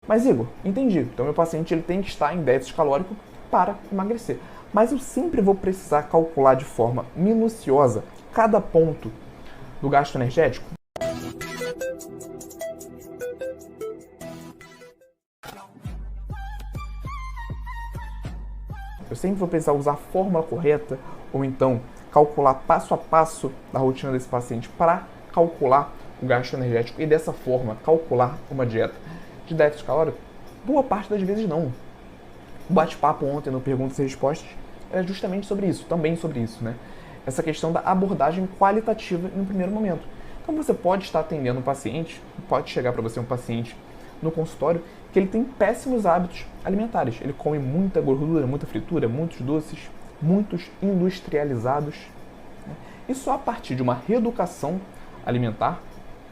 Mas Igor, entendi. Então meu paciente ele tem que estar em déficit calórico para emagrecer. Mas eu sempre vou precisar calcular de forma minuciosa cada ponto do gasto energético? Eu sempre vou precisar usar a fórmula correta ou então calcular passo a passo da rotina desse paciente para calcular o gasto energético e dessa forma calcular uma dieta de déficit calórico? Boa parte das vezes não. O bate-papo ontem no Perguntas e Respostas era justamente sobre isso, também sobre isso, né? Essa questão da abordagem qualitativa em um primeiro momento. Então você pode estar atendendo um paciente, pode chegar para você um paciente no consultório que ele tem péssimos hábitos alimentares. Ele come muita gordura, muita fritura, muitos doces, muitos industrializados. Né? E só a partir de uma reeducação alimentar,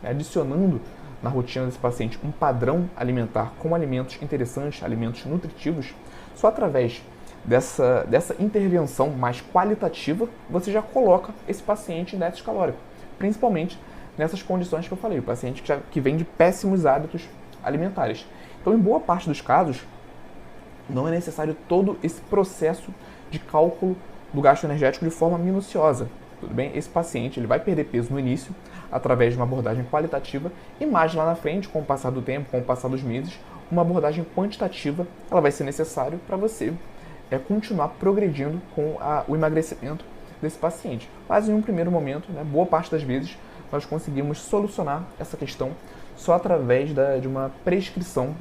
né, adicionando na rotina desse paciente um padrão alimentar com alimentos interessantes, alimentos nutritivos, só através dessa intervenção mais qualitativa, você já coloca esse paciente em déficit calórico. Principalmente nessas condições que eu falei, o paciente que vem de péssimos hábitos alimentares. Então, em boa parte dos casos, não é necessário todo esse processo de cálculo do gasto energético de forma minuciosa. Tudo bem? Esse paciente ele vai perder peso no início, através de uma abordagem qualitativa, e mais lá na frente, com o passar do tempo, com o passar dos meses, uma abordagem quantitativa ela vai ser necessária para você continuar progredindo com o emagrecimento desse paciente. Mas em um primeiro momento, né, boa parte das vezes, nós conseguimos solucionar essa questão só através de uma prescrição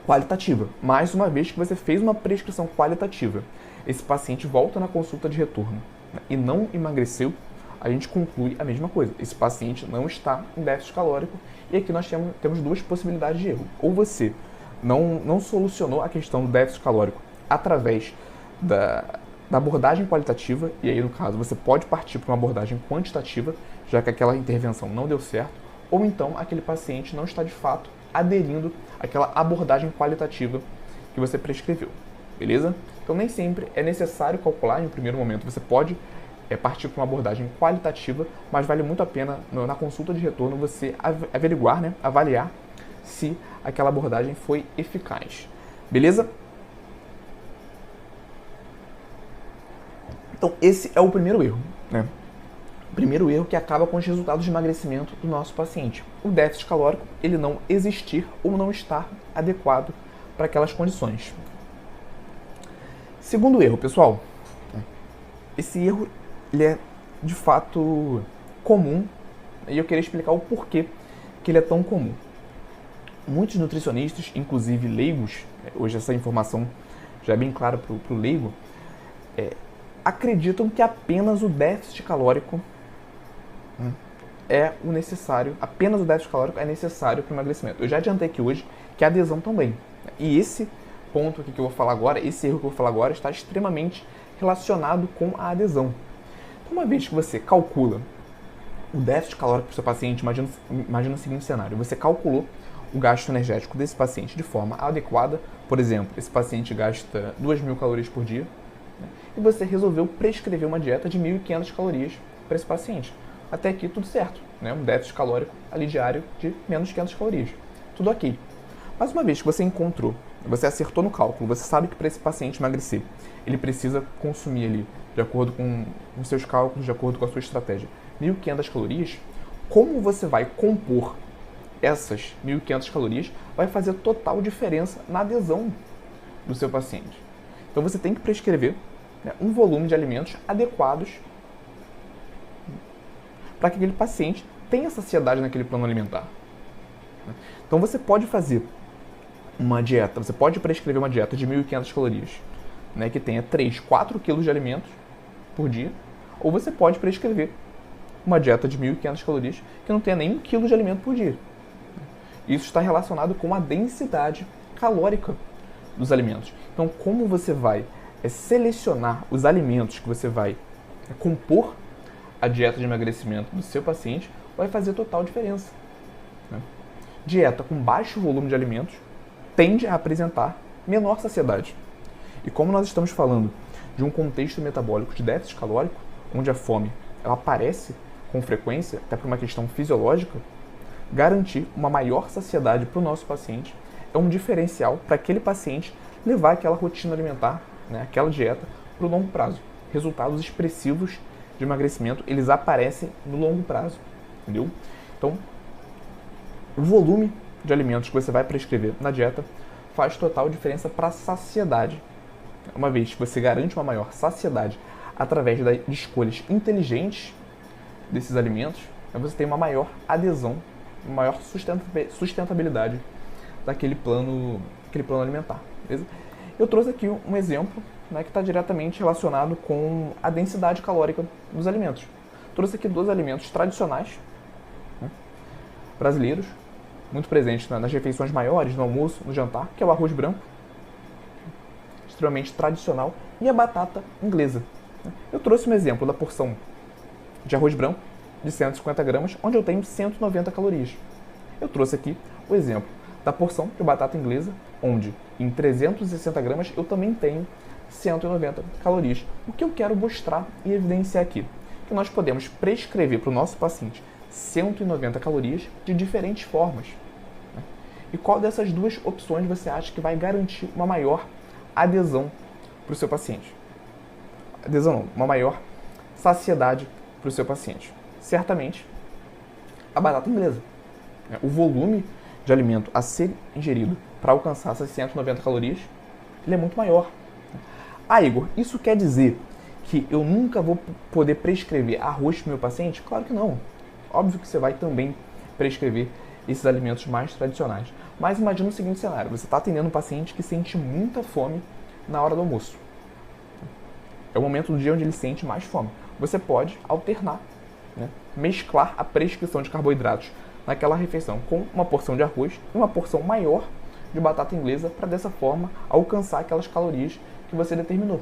qualitativa. Mais uma vez que você fez uma prescrição qualitativa, esse paciente volta na consulta de retorno, né, e não emagreceu, a gente conclui a mesma coisa. Esse paciente não está em déficit calórico e aqui nós temos duas possibilidades de erro. Ou você não solucionou a questão do déficit calórico através da abordagem qualitativa, e aí no caso você pode partir para uma abordagem quantitativa, já que aquela intervenção não deu certo, ou então aquele paciente não está de fato aderindo àquela abordagem qualitativa que você prescreveu, beleza? Então nem sempre é necessário calcular em um primeiro momento, você pode partir para uma abordagem qualitativa, mas vale muito a pena na consulta de retorno você averiguar, né, avaliar se aquela abordagem foi eficaz, beleza? Então esse é o primeiro erro, né? O primeiro erro que acaba com os resultados de emagrecimento do nosso paciente. O déficit calórico, ele não existir ou não estar adequado para aquelas condições. Segundo erro, pessoal, esse erro ele é de fato comum e eu queria explicar o porquê que ele é tão comum. Muitos nutricionistas, inclusive leigos, hoje essa informação já é bem clara para o leigo, acreditam que apenas o déficit calórico é o necessário, apenas o déficit calórico é necessário para o emagrecimento. Eu já adiantei aqui hoje que a adesão também. E esse ponto aqui que eu vou falar agora, esse erro que eu vou falar agora, está extremamente relacionado com a adesão. Então, uma vez que você calcula o déficit calórico para o seu paciente, imagina o seguinte cenário, você calculou o gasto energético desse paciente de forma adequada, por exemplo, esse paciente gasta 2.000 calorias por dia, né, e você resolveu prescrever uma dieta de 1.500 calorias para esse paciente. Até aqui tudo certo, né? Um déficit calórico ali diário de menos 500 calorias. Tudo ok. Mas uma vez que você encontrou, você acertou no cálculo, você sabe que para esse paciente emagrecer, ele precisa consumir ali, de acordo com os seus cálculos, de acordo com a sua estratégia, 1.500 calorias, como você vai compor essas 1.500 calorias vai fazer total diferença na adesão do seu paciente. Então você tem que prescrever, né, um volume de alimentos adequados para que aquele paciente tenha saciedade naquele plano alimentar. Então você pode fazer uma dieta, você pode prescrever uma dieta de 1.500 calorias, né, que tenha 3, 4 quilos de alimentos por dia, ou você pode prescrever uma dieta de 1.500 calorias que não tenha nem 1 quilo de alimento por dia. Isso está relacionado com a densidade calórica dos alimentos. Então, como você vai selecionar os alimentos que você vai compor a dieta de emagrecimento do seu paciente vai fazer total diferença, né? Dieta com baixo volume de alimentos tende a apresentar menor saciedade. E como nós estamos falando de um contexto metabólico de déficit calórico, onde a fome ela aparece com frequência, até por uma questão fisiológica, garantir uma maior saciedade para o nosso paciente é é um diferencial para aquele paciente levar aquela rotina alimentar, né, aquela dieta, para o longo prazo. Resultados expressivos de emagrecimento, eles aparecem no longo prazo, entendeu? Então, o volume de alimentos que você vai prescrever na dieta faz total diferença para a saciedade. Uma vez que você garante uma maior saciedade através de escolhas inteligentes desses alimentos, você tem uma maior adesão, uma maior sustentabilidade daquele plano alimentar. Beleza? Eu trouxe aqui um exemplo, né, que está diretamente relacionado com a densidade calórica dos alimentos. Trouxe aqui 2 alimentos tradicionais, né, brasileiros, muito presentes nas refeições maiores, no almoço, no jantar, que é o arroz branco, extremamente tradicional, e a batata inglesa. Eu trouxe um exemplo da porção de arroz branco, de 150 gramas, onde eu tenho 190 calorias. Eu trouxe aqui o exemplo da porção de batata inglesa, onde em 360 gramas eu também tenho 190 calorias. O que eu quero mostrar e evidenciar aqui? Que nós podemos prescrever para o nosso paciente 190 calorias de diferentes formas. E qual dessas 2 opções você acha que vai garantir uma maior adesão para o seu paciente? Adesão não, uma maior saciedade para o seu paciente. Certamente, a batata inglesa. O volume de alimento a ser ingerido para alcançar essas 190 calorias, ele é muito maior. Ah, Igor, isso quer dizer que eu nunca vou poder prescrever arroz para o meu paciente? Claro que não. Óbvio que você vai também prescrever esses alimentos mais tradicionais. Mas imagina o seguinte cenário, você está atendendo um paciente que sente muita fome na hora do almoço. É o momento do dia onde ele sente mais fome. Você pode alternar, né, mesclar a prescrição de carboidratos naquela refeição com uma porção de arroz e uma porção maior de batata inglesa para dessa forma alcançar aquelas calorias que você determinou,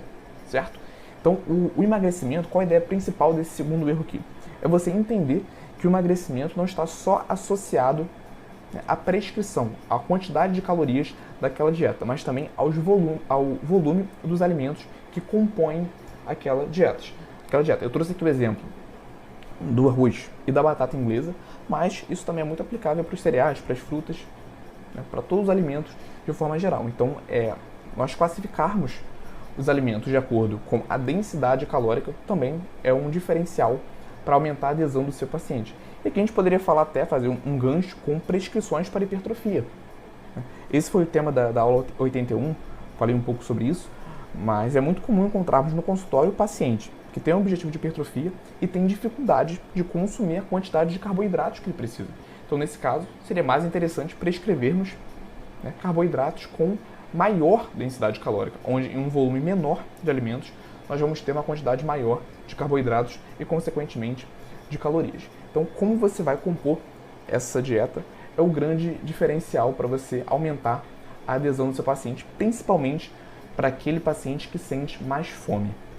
certo? Então, o emagrecimento, qual a ideia principal desse segundo erro aqui? É você entender que o emagrecimento não está só associado, né, à prescrição, à quantidade de calorias daquela dieta, mas também ao volume dos alimentos que compõem aquela dieta. Eu trouxe aqui o exemplo do arroz e da batata inglesa, mas isso também é muito aplicável para os cereais, para as frutas, né, para todos os alimentos de forma geral. Então, nós classificarmos os alimentos de acordo com a densidade calórica também é um diferencial para aumentar a adesão do seu paciente. E aqui a gente poderia falar até, fazer um gancho com prescrições para hipertrofia. Esse foi o tema da aula 81, falei um pouco sobre isso, mas é muito comum encontrarmos no consultório o paciente que tem um objetivo de hipertrofia e tem dificuldade de consumir a quantidade de carboidratos que ele precisa. Então, nesse caso, seria mais interessante prescrevermos, né, carboidratos com maior densidade calórica, onde em um volume menor de alimentos nós vamos ter uma quantidade maior de carboidratos e, consequentemente, de calorias. Então, como você vai compor essa dieta é o grande diferencial para você aumentar a adesão do seu paciente, principalmente para aquele paciente que sente mais fome.